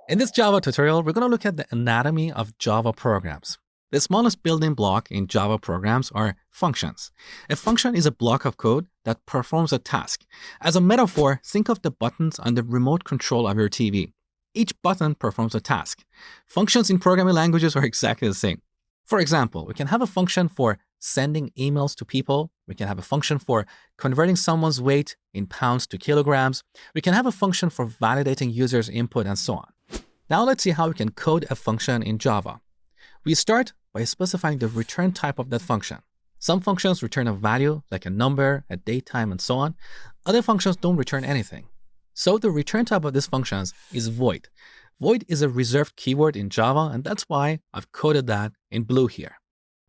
In this Java tutorial, we're going to look at the anatomy of Java programs. The smallest building block in Java programs are functions. A function is a block of code that performs a task. As a metaphor, think of the buttons on the remote control of your TV. Each button performs a task. Functions in programming languages are exactly the same. For example, we can have a function for sending emails to people. We can have a function for converting someone's weight in pounds to kilograms. We can have a function for validating users' input and so on. Now let's see how we can code a function in Java. We start by specifying the return type of that function. Some functions return a value like a number, a date time, and so on. Other functions don't return anything. So the return type of these functions is void. Void is a reserved keyword in Java, and that's why I've coded that in blue here.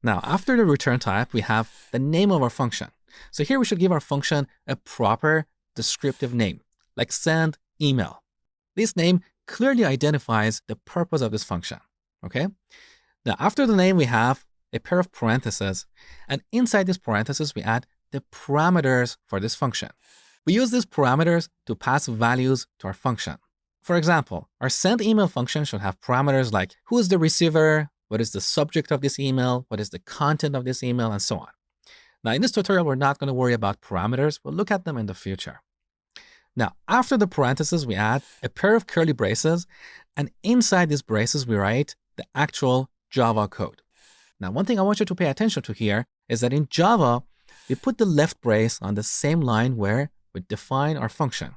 Now, after the return type, we have the name of our function. So here we should give our function a proper descriptive name, like send email. This name clearly identifies the purpose of this function, okay? Now, after the name, we have a pair of parentheses, and inside these parentheses, we add the parameters for this function. We use these parameters to pass values to our function. For example, our send email function should have parameters like who is the receiver, what is the subject of this email, what is the content of this email, and so on. Now, in this tutorial, we're not going to worry about parameters. We'll look at them in the future. Now, after the parentheses, we add a pair of curly braces, and inside these braces, we write the actual Java code. Now, one thing I want you to pay attention to here is that in Java, we put the left brace on the same line where we define our function.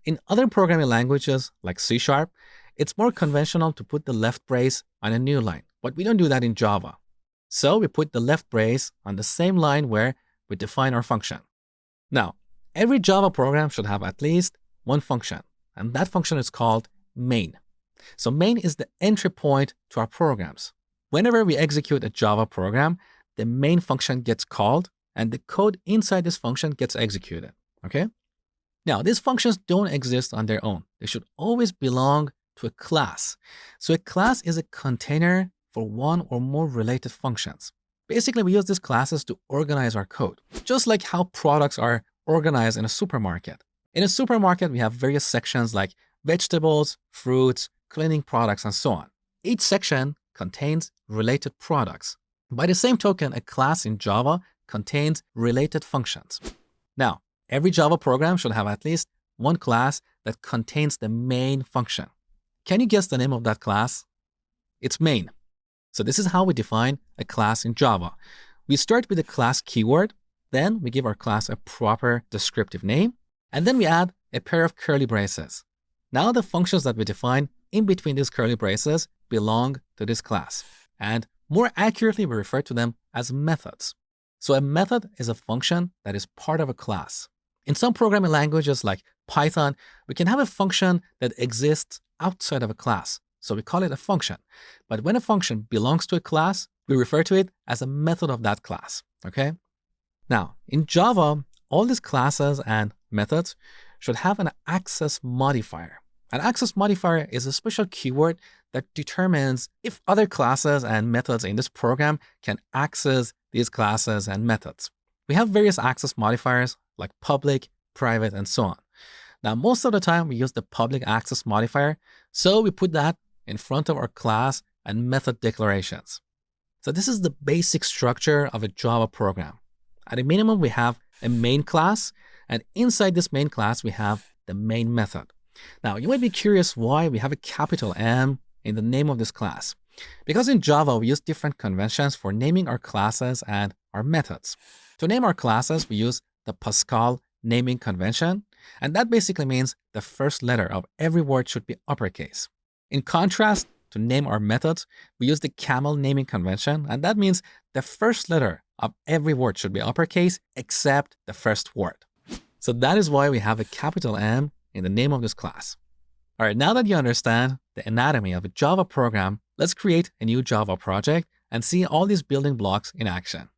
In other programming languages like C#, it's more conventional to put the left brace on a new line, but we don't do that in Java. So we put the left brace on the same line where we define our function. Now, every Java program should have at least one function, and that function is called main. So main is the entry point to our programs. Whenever we execute a Java program, the main function gets called, and the code inside this function gets executed, okay? Now, these functions don't exist on their own. They should always belong to a class. So a class is a container for one or more related functions. Basically, we use these classes to organize our code, just like how products are organized in a supermarket. In a supermarket, we have various sections like vegetables, fruits, cleaning products, and so on. Each section contains related products. By the same token, a class in Java contains related functions. Now, every Java program should have at least one class that contains the main function. Can you guess the name of that class? It's main. So this is how we define a class in Java. We start with the class keyword, then we give our class a proper descriptive name, and then we add a pair of curly braces. Now the functions that we define in between these curly braces belong to this class. And more accurately, we refer to them as methods. So a method is a function that is part of a class. In some programming languages like Python, we can have a function that exists outside of a class. So we call it a function. But when a function belongs to a class, we refer to it as a method of that class, okay? Now, in Java, all these classes and methods should have an access modifier. An access modifier is a special keyword that determines if other classes and methods in this program can access these classes and methods. We have various access modifiers like public, private, and so on. Now, most of the time, we use the public access modifier, so we put that in front of our class and method declarations. So this is the basic structure of a Java program. At a minimum, we have a main class, and inside this main class, we have the main method. Now, you might be curious why we have a capital M in the name of this class. Because in Java, we use different conventions for naming our classes and our methods. To name our classes, we use the Pascal naming convention, and that basically means the first letter of every word should be uppercase. In contrast, to name our methods, we use the Camel naming convention, and that means the first letter of every word should be uppercase except the first word. So that is why we have a capital M in the name of this class. All right, now that you understand the anatomy of a Java program, let's create a new Java project and see all these building blocks in action.